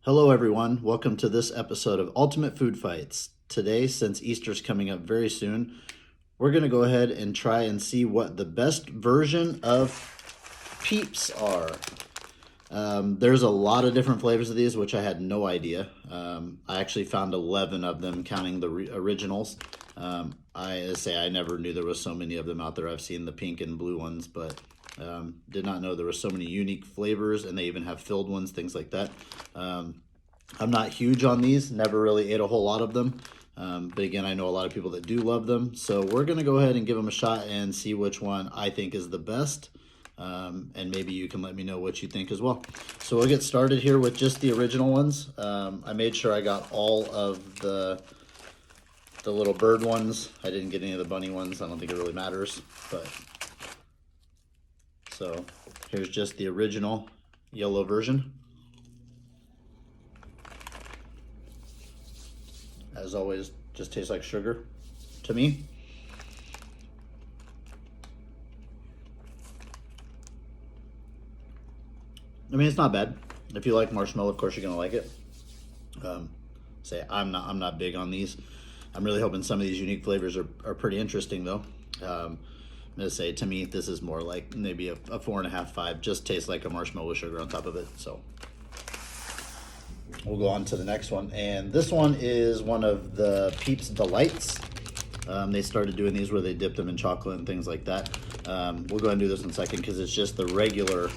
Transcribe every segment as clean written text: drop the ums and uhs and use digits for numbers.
Hello, everyone. Welcome to this episode of Ultimate Food Fights. Today, since Easter's coming up very soon, we're going to go ahead and try and see what the best version of Peeps are. There's a lot of different flavors of these, which I had no idea. I actually found 11 of them, counting the originals. I never knew there was so many of them out there. I've seen the pink and blue ones, but did not know there were so many unique flavors, and they even have filled ones, things like that. I'm not huge on these, never really ate a whole lot of them. But again, I know a lot of people that do love them. So we're going to go ahead and give them a shot and see which one I think is the best. And maybe you can let me know what you think as well. So we'll get started here with just the original ones. I made sure I got all of the little bird ones. I didn't get any of the bunny ones. I don't think it really matters. But so here's just the original yellow version. As always, just tastes like sugar to me. I mean, it's not bad. If you like marshmallow, of course you're gonna like it. I'm not big on these. I'm really hoping some of these unique flavors are pretty interesting though. I'm gonna say, to me, this is more like maybe a 4.5, 5. Just tastes like a marshmallow with sugar on top of it. So we'll go on to the next one, and this one is one of the Peeps Delights. They started doing these where they dipped them in chocolate and things like that. We'll go ahead and do this in a second because it's just the regular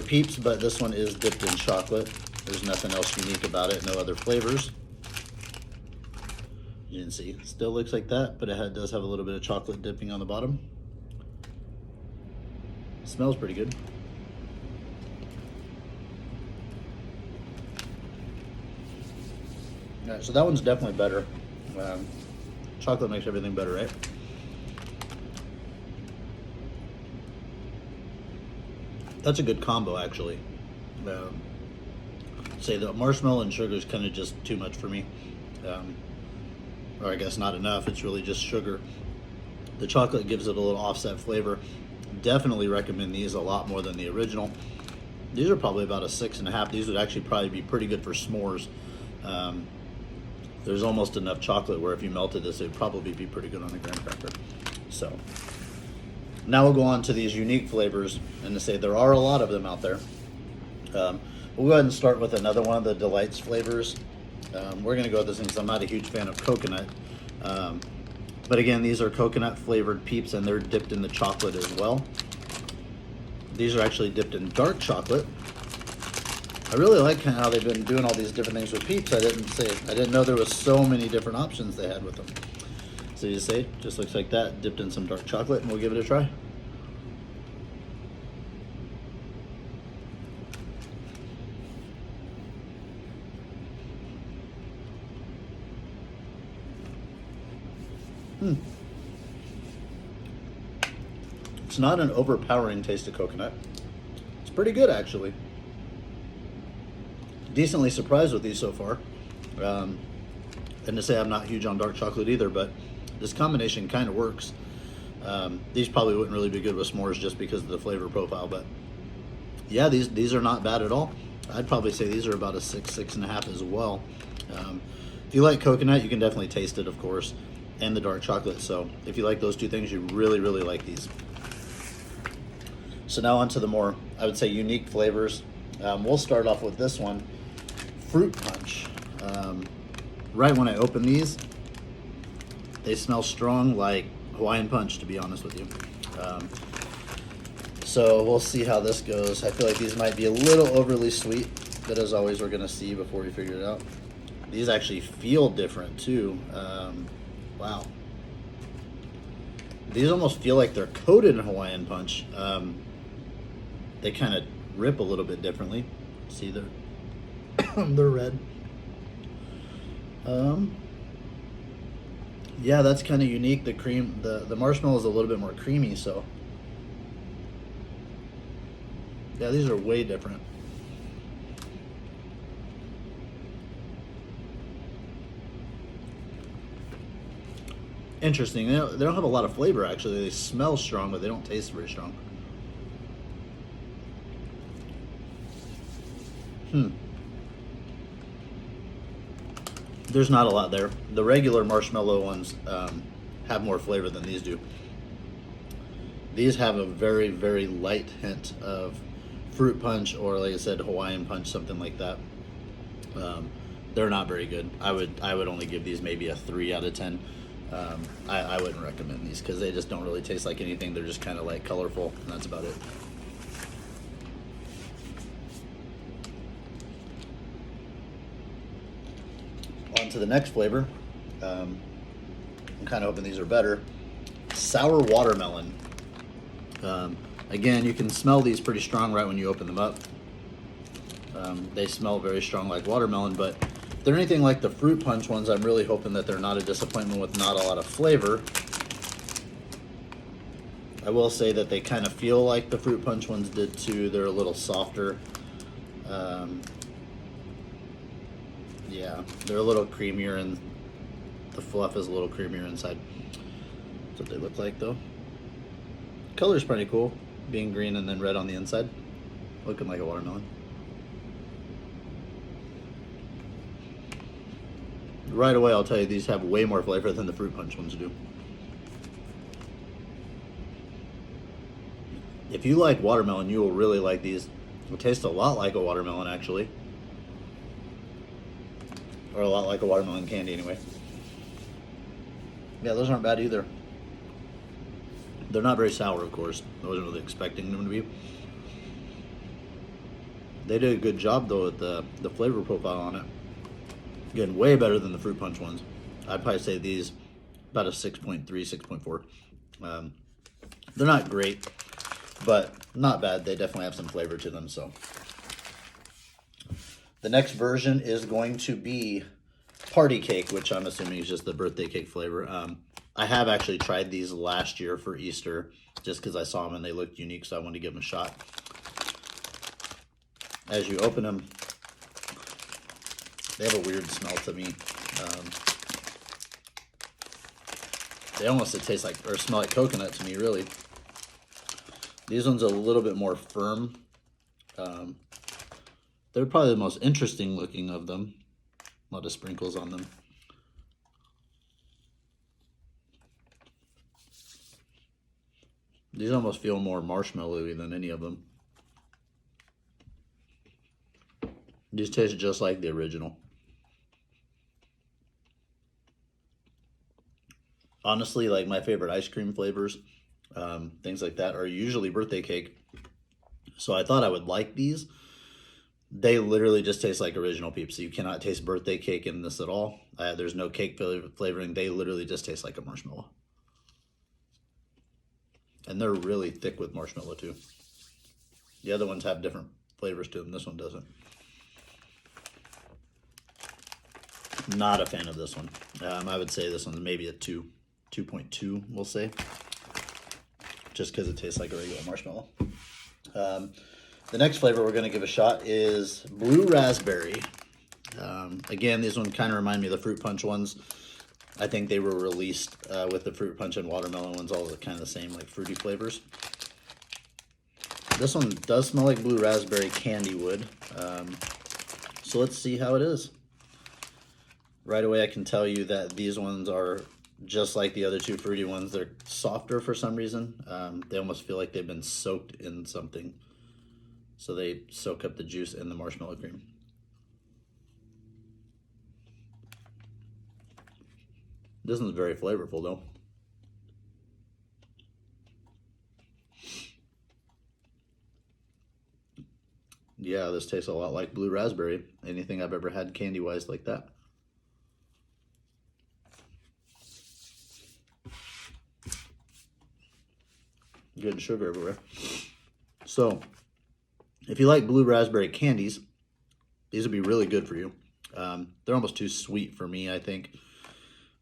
Peeps, but this one is dipped in chocolate. There's nothing else unique about it, no other flavors. You can see, still looks like that, but it does have a little bit of chocolate dipping on the bottom. Smells pretty good. All right, so that one's definitely better. Chocolate makes everything better, right? That's a good combo, actually. Say the marshmallow and sugar is kind of just too much for me. Or I guess not enough. It's really just sugar. The chocolate gives it a little offset flavor. Definitely recommend these a lot more than the original. These are probably about a 6.5. These would actually probably be pretty good for s'mores. There's almost enough chocolate where if you melted this, it would probably be pretty good on a graham cracker. So now we'll go on to these unique flavors, and to say there are a lot of them out there. We'll go ahead and start with another one of the Delights flavors. We're going to go with this thing because I'm not a huge fan of coconut. But again, these are coconut flavored Peeps, and they're dipped in the chocolate as well. These are actually dipped in dark chocolate. I really like how they've been doing all these different things with Peeps. I didn't know there was so many different options they had with them. So you see, just looks like that, dipped in some dark chocolate, and we'll give it a try. It's not an overpowering taste of coconut. It's pretty good, actually. Decently surprised with these so far. And to say I'm not huge on dark chocolate either, but this combination kind of works. These probably wouldn't really be good with s'mores just because of the flavor profile, but yeah, these are not bad at all. I'd probably say these are about a 6, 6.5 as well. If you like coconut, you can definitely taste it, of course, and the dark chocolate. So if you like those two things, you really, really like these. So now onto the more, I would say, unique flavors. We'll start off with this one, Fruit Punch. Right when I open these, they smell strong like Hawaiian Punch, to be honest with you. So we'll see how this goes. I feel like these might be a little overly sweet, but as always, we're gonna see before we figure it out. These actually feel different too. Wow. These almost feel like they're coated in Hawaiian Punch. They kind of rip a little bit differently. See, they're red. Yeah, that's kind of unique. The cream, the marshmallow is a little bit more creamy, so yeah, these are way different. Interesting. They don't have a lot of flavor, actually. They smell strong, but they don't taste very strong. There's not a lot there. The regular marshmallow ones have more flavor than these do. These have a very, very light hint of fruit punch, or like I said, Hawaiian punch, something like that. They're not very good. I would only give these maybe a 3 out of 10. I wouldn't recommend these because they just don't really taste like anything. They're just kind of like colorful, and that's about it. On to the next flavor. I'm kind of hoping these are better. Sour watermelon. Again, you can smell these pretty strong right when you open them up. They smell very strong like watermelon, but if they're anything like the fruit punch ones, I'm really hoping that they're not a disappointment with not a lot of flavor. I will say that they kind of feel like the fruit punch ones did too. They're a little softer. Yeah, they're a little creamier, and the fluff is a little creamier inside. That's what they look like though. Color's pretty cool, being green and then red on the inside, looking like a watermelon. Right away, I'll tell you, these have way more flavor than the fruit punch ones do. If you like watermelon, you will really like these. They taste a lot like a watermelon, actually. Or a lot like a watermelon candy, anyway. Yeah, those aren't bad either. They're not very sour, of course. I wasn't really expecting them to be. They did a good job, though, with the flavor profile on it. Again, way better than the fruit punch ones. I'd probably say these about a 6.3, 6.4. They're not great, but not bad. They definitely have some flavor to them. So the next version is going to be party cake, which I'm assuming is just the birthday cake flavor. I have actually tried these last year for Easter just because I saw them and they looked unique, so I wanted to give them a shot. As you open them, they have a weird smell to me. They almost taste like, or smell like coconut to me, really. These ones are a little bit more firm. They're probably the most interesting looking of them. A lot of sprinkles on them. These almost feel more marshmallowy than any of them. These taste just like the original. Honestly, like my favorite ice cream flavors, things like that, are usually birthday cake. So I thought I would like these. They literally just taste like original Peeps. So you cannot taste birthday cake in this at all. There's no cake flavoring. They literally just taste like a marshmallow. And they're really thick with marshmallow too. The other ones have different flavors to them. This one doesn't. Not a fan of this one. I would say this one's maybe a 2.2, we'll say. Just because it tastes like a regular marshmallow. The next flavor we're going to give a shot is blue raspberry. Again, these ones kind of remind me of the fruit punch ones. I think they were released with the fruit punch and watermelon ones, all kind of the same, like fruity flavors. This one does smell like blue raspberry candy would. So let's see how it is. Right away, I can tell you that these ones are just like the other two fruity ones. They're softer for some reason. They almost feel like they've been soaked in something. So they soak up the juice in the marshmallow cream. This one's very flavorful though. Yeah, this tastes a lot like blue raspberry. Anything I've ever had candy-wise like that. Good sugar everywhere. So, if you like blue raspberry candies, these would be really good for you. They're almost too sweet for me, I think.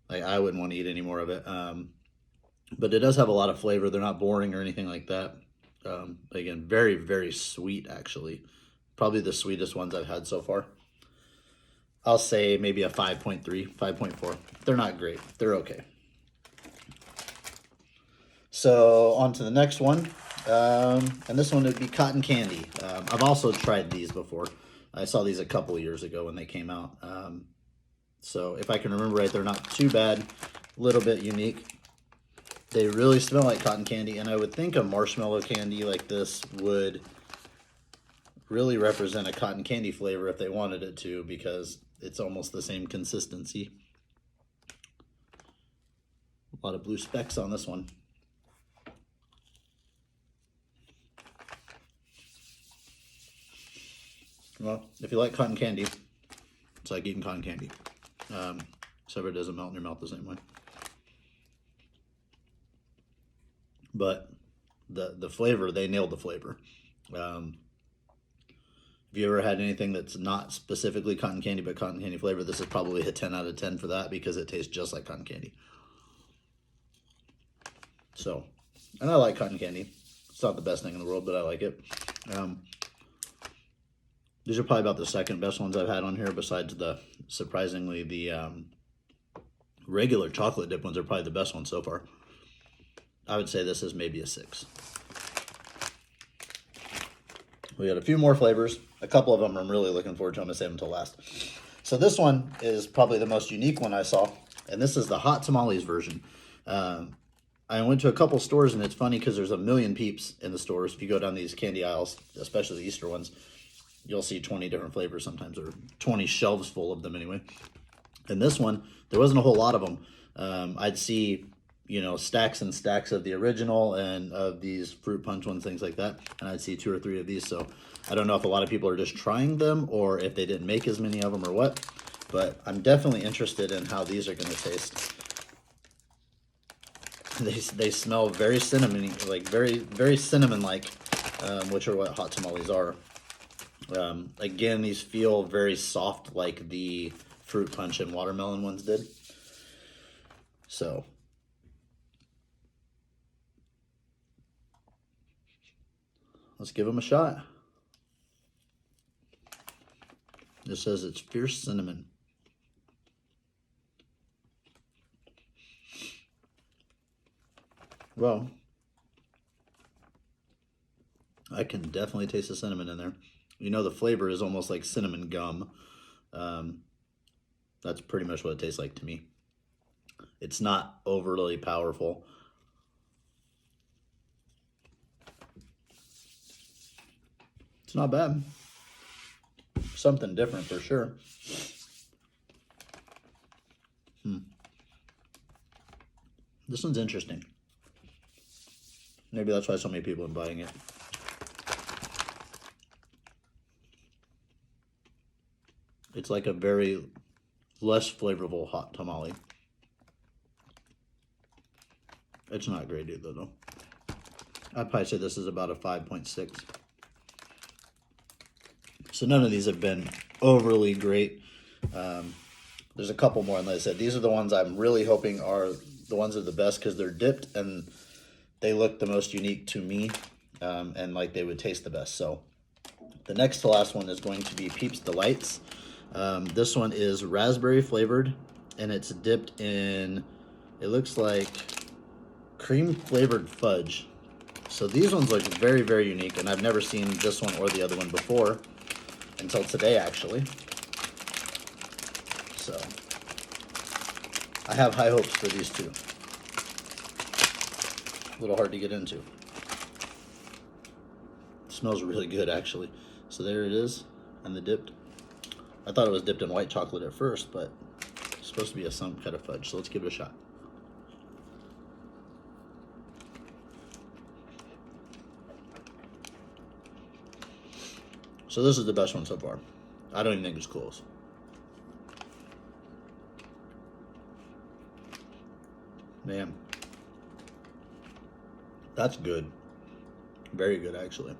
Like, I wouldn't want to eat any more of it. But it does have a lot of flavor. They're not boring or anything like that. Again, very, very sweet, actually. Probably the sweetest ones I've had so far. I'll say maybe a 5.3, 5.4. They're not great. They're okay. So on to the next one. And this one would be cotton candy. I've also tried these before. I saw these a couple of years ago when they came out. So if I can remember right, they're not too bad. A little bit unique. They really smell like cotton candy, and I would think a marshmallow candy like this would really represent a cotton candy flavor if they wanted it to, because it's almost the same consistency. A lot of blue specks on this one. Well, if you like cotton candy, it's like eating cotton candy. Except it doesn't melt in your mouth the same way. But the flavor, they nailed the flavor. If you ever had anything that's not specifically cotton candy but cotton candy flavor, this is probably a 10 out of 10 for that, because it tastes just like cotton candy. So, and I like cotton candy. It's not the best thing in the world, but I like it. These are probably about the second best ones I've had on here, besides surprisingly, the regular chocolate dip ones are probably the best ones so far. I would say this is maybe a 6. We got a few more flavors. A couple of them I'm really looking forward to. I'm going to save them until last. So this one is probably the most unique one I saw, and this is the hot tamales version. I went to a couple stores, and it's funny because there's a million Peeps in the stores. If you go down these candy aisles, especially the Easter ones, you'll see 20 different flavors sometimes, or 20 shelves full of them anyway. And this one, there wasn't a whole lot of them. I'd see, you know, stacks and stacks of the original and of these fruit punch ones, things like that. And I'd see 2 or 3 of these. So I don't know if a lot of people are just trying them or if they didn't make as many of them or what. But I'm definitely interested in how these are going to taste. They smell very cinnamony, like very cinnamon-like, which are what hot tamales are. Again, these feel very soft, like the fruit punch and watermelon ones did. So let's give them a shot. It says it's fierce cinnamon. Well, I can definitely taste the cinnamon in there. You know, the flavor is almost like cinnamon gum. That's pretty much what it tastes like to me. It's not overly powerful. It's not bad. Something different for sure. This one's interesting. Maybe that's why so many people are buying it. It's like a very less flavorful hot tamale. It's not great either, though. I'd probably say this is about a 5.6. So none of these have been overly great. There's a couple more, and like I said, these are the ones I'm really hoping are the ones that are the best, because they're dipped and they look the most unique to me, and like they would taste the best. So the next to last one is going to be Peeps Delights. This one is raspberry flavored, and it's dipped in, it looks like cream flavored fudge. So these ones look very, very unique, and I've never seen this one or the other one before until today, actually. So I have high hopes for these two. A little hard to get into. It smells really good, actually. So there it is, and the dipped. I thought it was dipped in white chocolate at first, but it's supposed to be some kind of fudge. So let's give it a shot. So this is the best one so far. I don't even think it's close. Man, that's good. Very good, actually.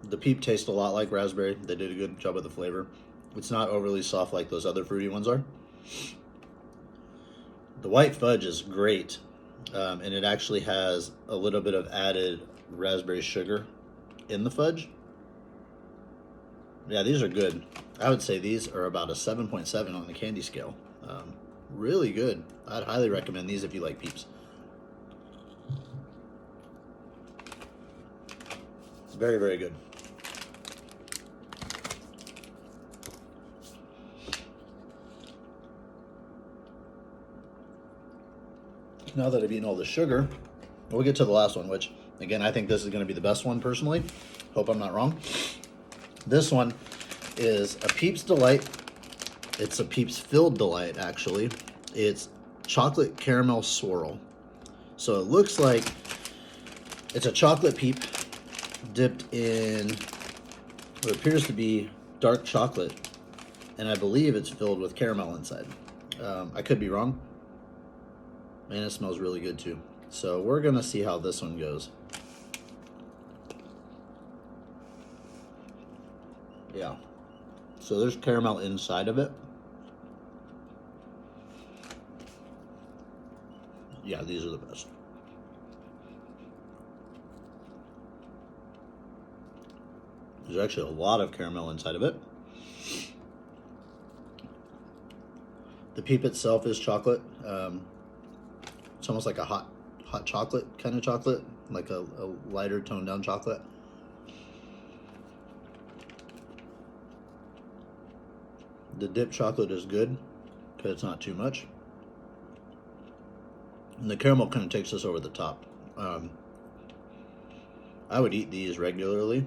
The Peep tastes a lot like raspberry. They did a good job with the flavor. It's not overly soft like those other fruity ones are. The white fudge is great, and it actually has a little bit of added raspberry sugar in the fudge. Yeah, these are good. I would say these are about a 7.7 on the candy scale. Really good. I'd highly recommend these if you like Peeps. Very, very good. Now that I've eaten all the sugar, we'll get to the last one, which, again, I think this is going to be the best one, personally. Hope I'm not wrong. This one is a Peeps Delight. It's a Peeps Filled Delight, actually. It's chocolate caramel swirl. So it looks like it's a chocolate Peep dipped in what appears to be dark chocolate, and I believe it's filled with caramel inside. I could be wrong. Man, it smells really good too. So we're gonna see how this one goes. Yeah. So there's caramel inside of it. Yeah, these are the best. There's actually a lot of caramel inside of it. The Peep itself is chocolate. It's almost like a hot chocolate kind of chocolate, like a lighter toned down chocolate. The dip chocolate is good because it's not too much. And the caramel kind of takes us over the top. I would eat these regularly.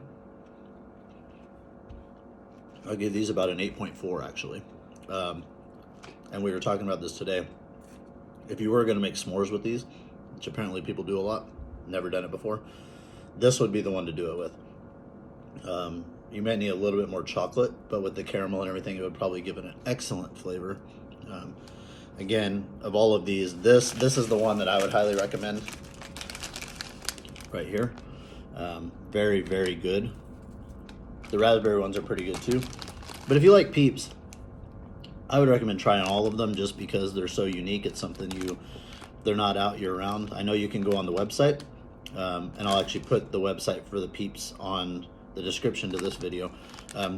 I'll give these about an 8.4 actually. And we were talking about this today. If you were going to make s'mores with these, which apparently people do a lot, never done it before, this would be the one to do it with. You might need a little bit more chocolate, but with the caramel and everything, it would probably give it an excellent flavor. Again, of all of these, this is the one that I would highly recommend. Right here. Very, very good. The raspberry ones are pretty good too. But if you like Peeps, I would recommend trying all of them just because they're so unique. It's something they're not out year round. I know you can go on the website, and I'll actually put the website for the Peeps on the description to this video.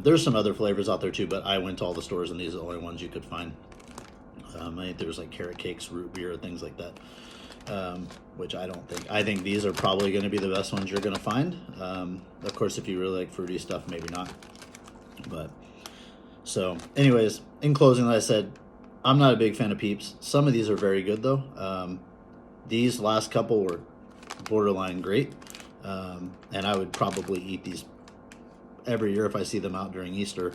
There's some other flavors out there too, but I went to all the stores and these are the only ones you could find. I think there's like carrot cakes, root beer, things like that, which I think these are probably going to be the best ones you're going to find. Of course, if you really like fruity stuff, maybe not. But so anyways, in closing, like I said, I'm not a big fan of Peeps. Some of these are very good though. These last couple were borderline great. And I would probably eat these every year if I see them out during Easter.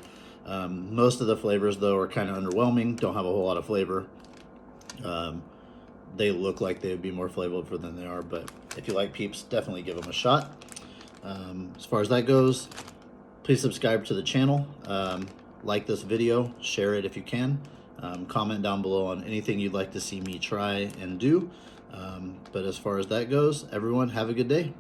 Most of the flavors though are kind of underwhelming, don't have a whole lot of flavor. They look like they would be more flavorful than they are, but if you like Peeps, definitely give them a shot. As far as that goes, please subscribe to the channel, like this video, share it if you can, comment down below on anything you'd like to see me try and do. But as far as that goes, everyone have a good day.